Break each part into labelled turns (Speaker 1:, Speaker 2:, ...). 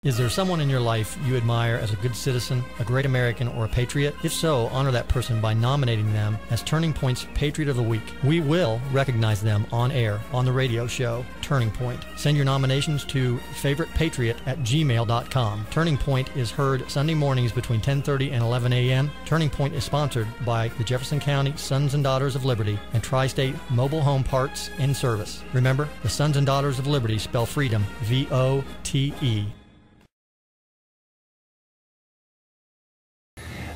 Speaker 1: Is there someone in your life you admire as a good citizen, a great American, or a patriot? If so, honor that person by nominating them as Turning Point's Patriot of the Week. We will recognize them on air on the radio show Turning Point. Send your nominations to favoritepatriot@gmail.com. Turning Point is heard Sunday mornings between 10:30 and 11 a.m. Turning Point is sponsored by the Jefferson County Sons and Daughters of Liberty and Tri-State Mobile Home Parts in Service. Remember, the Sons and Daughters of Liberty spell freedom V-O-T-E.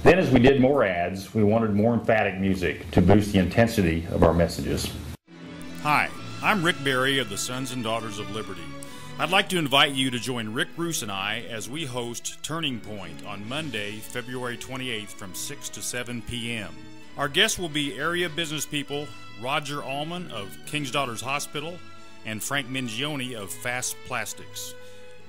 Speaker 2: Then as we did more ads, we wanted more emphatic music to boost the intensity of our messages.
Speaker 3: Hi, I'm Rick Berry of the Sons and Daughters of Liberty. I'd like to invite you to join Rick Bruce and I as we host Turning Point on Monday, February 28th from 6 to 7 p.m. Our guests will be area business people Roger Allman of King's Daughters Hospital and Frank Mingione of Fast Plastics.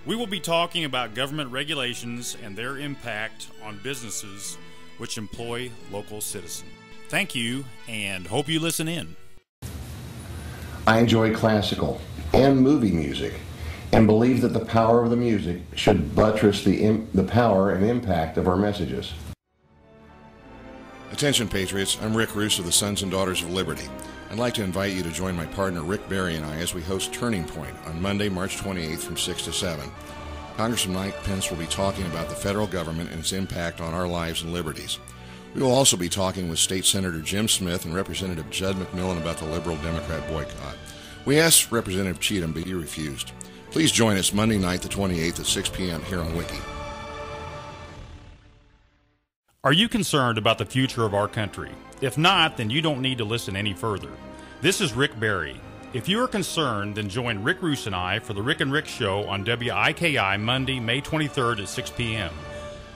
Speaker 3: We will be talking about government regulations and their impact on businesses which employ local citizens. Thank you, and hope you listen in.
Speaker 4: I enjoy classical and movie music and believe that the power of the music should buttress the power and impact of our messages.
Speaker 5: Attention Patriots, I'm Rick Roos of the Sons and Daughters of Liberty. I'd like to invite you to join my partner Rick Berry and I as we host Turning Point on Monday, March 28th from 6 to 7. Congressman Mike Pence will be talking about the federal government and its impact on our lives and liberties. We will also be talking with State Senator Jim Smith and Representative Judd McMillan about the Liberal-Democrat boycott. We asked Representative Cheatham, but he refused. Please join us Monday night the 28th at 6 p.m. here on Wiki.
Speaker 3: Are you concerned about the future of our country? If not, then you don't need to listen any further. This is Rick Berry. If you are concerned, then join Rick Roos and I for the Rick and Rick Show on WIKI Monday, May 23rd at 6 p.m.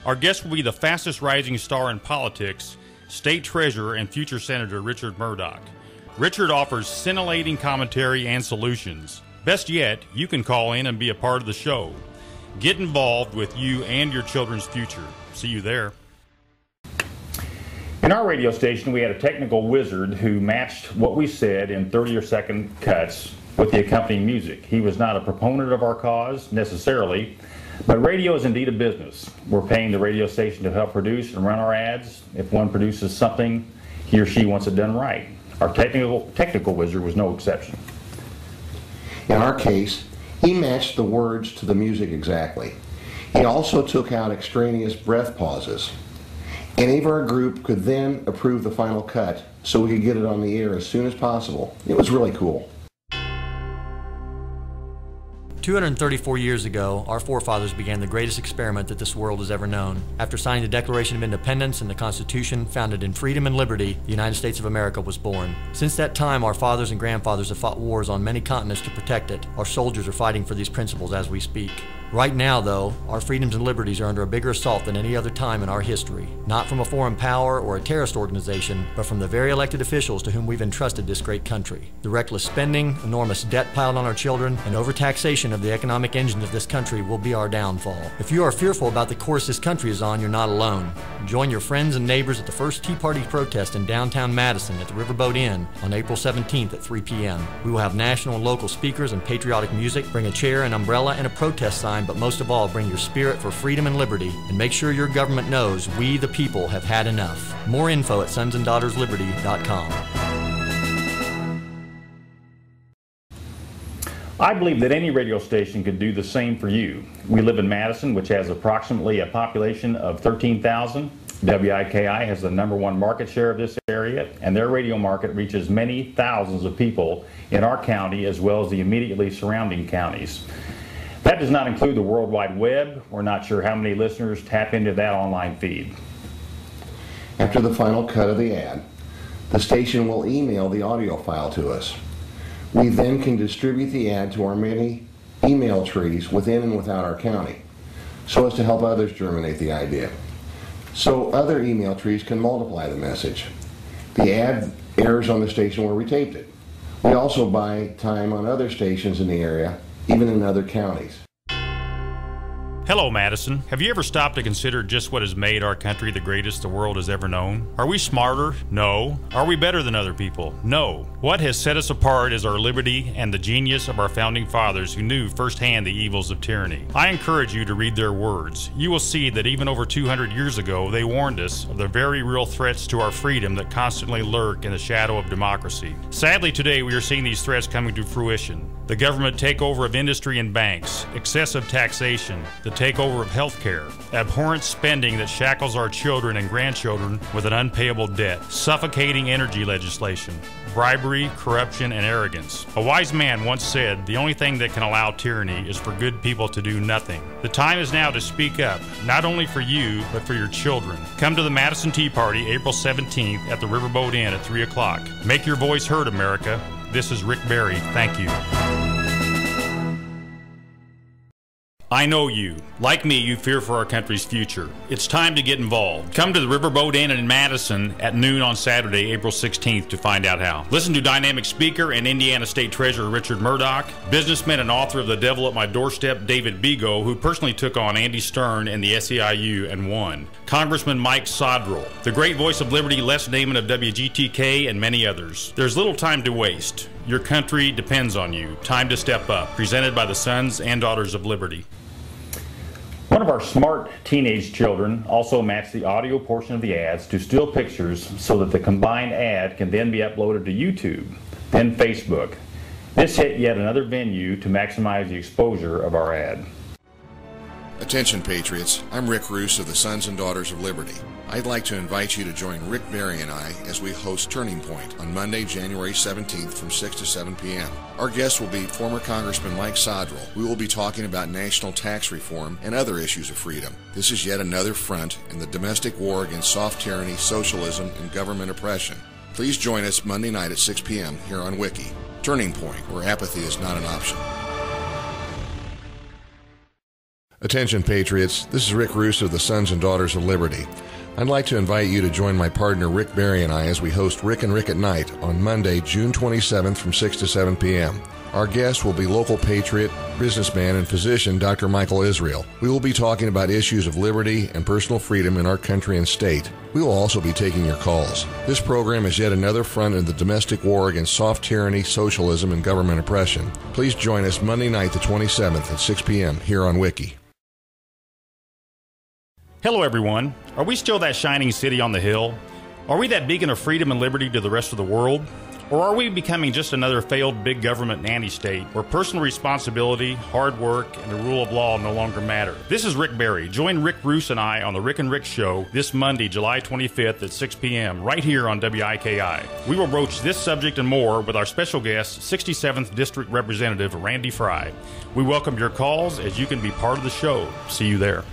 Speaker 3: Our guest will be the fastest rising star in politics, State Treasurer and future Senator Richard Murdoch. Richard offers scintillating commentary and solutions. Best yet, you can call in and be a part of the show. Get involved with you and your children's future. See you there.
Speaker 2: In our radio station, we had a technical wizard who matched what we said in 30-second cuts with the accompanying music. He was not a proponent of our cause, necessarily, but radio is indeed a business. We're paying the radio station to help produce and run our ads. If one produces something, he or she wants it done right. Our technical wizard was no exception.
Speaker 4: In our case, he matched the words to the music exactly. He also took out extraneous breath pauses. Any of our group could then approve the final cut so we could get it on the air as soon as possible. It was really cool.
Speaker 1: 234 years ago, our forefathers began the greatest experiment that this world has ever known. After signing the Declaration of Independence and the Constitution founded in freedom and liberty, the United States of America was born. Since that time, our fathers and grandfathers have fought wars on many continents to protect it. Our soldiers are fighting for these principles as we speak. Right now, though, our freedoms and liberties are under a bigger assault than any other time in our history. Not from a foreign power or a terrorist organization, but from the very elected officials to whom we've entrusted this great country. The reckless spending, enormous debt piled on our children, and overtaxation of the economic engines of this country will be our downfall. If you are fearful about the course this country is on, you're not alone. Join your friends and neighbors at the first Tea Party protest in downtown Madison at the Riverboat Inn on April 17th at 3 p.m. We will have national and local speakers and patriotic music. Bring a chair, an umbrella, and a protest sign, but most of all, bring your spirit for freedom and liberty, and make sure your government knows we, the people, have had enough. More info at sonsanddaughtersliberty.com.
Speaker 2: I believe that any radio station could do the same for you. We live in Madison, which has approximately a population of 13,000. WIKI has the #1 market share of this area, and their radio market reaches many thousands of people in our county as well as the immediately surrounding counties. That does not include the World Wide Web. We're not sure how many listeners tap into that online feed.
Speaker 4: After the final cut of the ad, the station will email the audio file to us. We then can distribute the ad to our many email trees within and without our county, so as to help others germinate the idea, so other email trees can multiply the message. The ad airs on the station where we taped it. We also buy time on other stations in the area, even in other counties.
Speaker 3: Hello, Madison. Have you ever stopped to consider just what has made our country the greatest the world has ever known? Are we smarter? No. Are we better than other people? No. What has set us apart is our liberty and the genius of our founding fathers who knew firsthand the evils of tyranny. I encourage you to read their words. You will see that even over 200 years ago, they warned us of the very real threats to our freedom that constantly lurk in the shadow of democracy. Sadly, today we are seeing these threats coming to fruition. The government takeover of industry and banks, excessive taxation, the takeover of healthcare, abhorrent spending that shackles our children and grandchildren with an unpayable debt, suffocating energy legislation, bribery, corruption, and arrogance. A wise man once said, the only thing that can allow tyranny is for good people to do nothing. The time is now to speak up, not only for you, but for your children. Come to the Madison Tea Party April 17th at the Riverboat Inn at 3 o'clock. Make your voice heard, America. This is Rick Berry. Thank you. I know you. Like me, you fear for our country's future. It's time to get involved. Come to the Riverboat Inn in Madison at noon on Saturday, April 16th to find out how. Listen to dynamic speaker and Indiana State Treasurer Richard Murdoch, businessman and author of The Devil at My Doorstep, David Bego, who personally took on Andy Stern and the SEIU and won, Congressman Mike Sodrell, the great voice of liberty Les Naiman of WGTK, and many others. There's little time to waste. Your country depends on you. Time to step up. Presented by the Sons and Daughters of Liberty.
Speaker 2: One of our smart teenage children also matched the audio portion of the ads to still pictures so that the combined ad can then be uploaded to YouTube, then Facebook. This hit yet another venue to maximize the exposure of our ad.
Speaker 5: Attention, Patriots. I'm Rick Roos of the Sons and Daughters of Liberty. I'd like to invite you to join Rick Berry and I as we host Turning Point on Monday, January 17th from 6 to 7 p.m. Our guest will be former Congressman Mike Sodrell. We will be talking about national tax reform and other issues of freedom. This is yet another front in the domestic war against soft tyranny, socialism, and government oppression. Please join us Monday night at 6 p.m. here on Wiki. Turning Point, where apathy is not an option. Attention, Patriots. This is Rick Roos of the Sons and Daughters of Liberty. I'd like to invite you to join my partner Rick Berry and I as we host Rick and Rick at Night on Monday, June 27th from 6 to 7 p.m. Our guest will be local patriot, businessman, and physician Dr. Michael Israel. We will be talking about issues of liberty and personal freedom in our country and state. We will also be taking your calls. This program is yet another front in the domestic war against soft tyranny, socialism, and government oppression. Please join us Monday night the 27th at 6 p.m. here on Wiki.
Speaker 3: Hello, everyone. Are we still that shining city on the hill? Are we that beacon of freedom and liberty to the rest of the world? Or are we becoming just another failed big government nanny state where personal responsibility, hard work, and the rule of law no longer matter? This is Rick Berry. Join Rick Roos and I on the Rick and Rick Show this Monday, July 25th at 6 p.m. right here on WIKI. We will broach this subject and more with our special guest, 67th District Representative Randy Fry. We welcome your calls as you can be part of the show. See you there.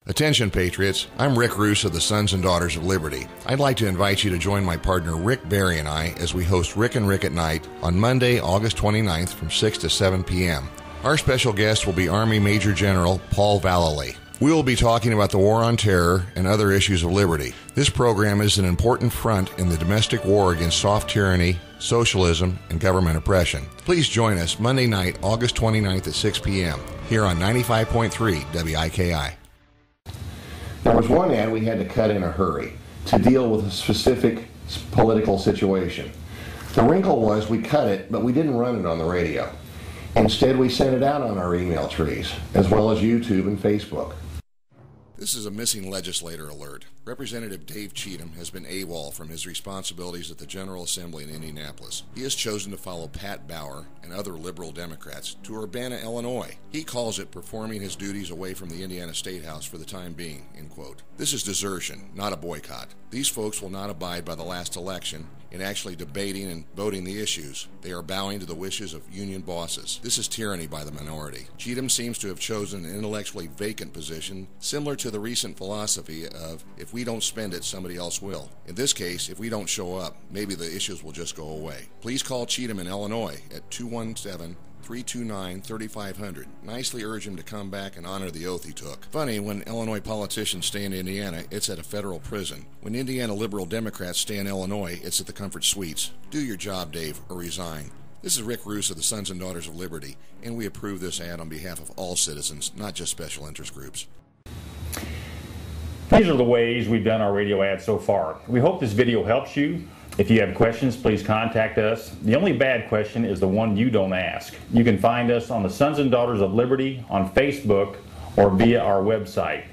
Speaker 5: Attention, Patriots. I'm Rick Roos of the Sons and Daughters of Liberty. I'd like to invite you to join my partner Rick Berry and I as we host Rick and Rick at Night on Monday, August 29th from 6 to 7 p.m. Our special guest will be Army Major General Paul Vallely. We will be talking about the war on terror and other issues of liberty. This program is an important front in the domestic war against soft tyranny, socialism, and government oppression. Please join us Monday night, August 29th at 6 p.m. here on 95.3 WIKI.
Speaker 4: There was one ad we had to cut in a hurry to deal with a specific political situation. The wrinkle was we cut it, but we didn't run it on the radio. Instead, we sent it out on our email trees, as well as YouTube and Facebook.
Speaker 5: This is a missing legislator alert. Representative Dave Cheatham has been AWOL from his responsibilities at the General Assembly in Indianapolis. He has chosen to follow Pat Bauer and other liberal Democrats to Urbana, Illinois. He calls it performing his duties away from the Indiana State House for the time being, end quote. This is desertion, not a boycott. These folks will not abide by the last election in actually debating and voting the issues. They are bowing to the wishes of union bosses. This is tyranny by the minority. Cheatham seems to have chosen an intellectually vacant position, similar to the recent philosophy of, if we don't spend it, somebody else will. In this case, if we don't show up, maybe the issues will just go away. Please call Cheatham in Illinois at 217-329-3500. Nicely urge him to come back and honor the oath he took. Funny, when Illinois politicians stay in Indiana, it's at a federal prison. When Indiana liberal Democrats stay in Illinois, it's at the Comfort Suites. Do your job, Dave, or resign. This is Rick Roos of the Sons and Daughters of Liberty, and we approve this ad on behalf of all citizens, not just special interest groups.
Speaker 2: These are the ways we've done our radio ads so far. We hope this video helps you. If you have questions, please contact us. The only bad question is the one you don't ask. You can find us on the Sons and Daughters of Liberty on Facebook or via our website.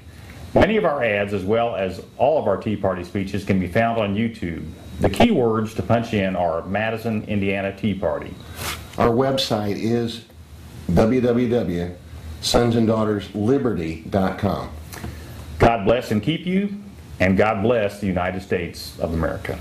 Speaker 2: Many of our ads, as well as all of our Tea Party speeches, can be found on YouTube. The keywords to punch in are Madison, Indiana Tea Party.
Speaker 4: Our website is www.sonsanddaughtersliberty.com.
Speaker 2: God bless and keep you, and God bless the United States of America.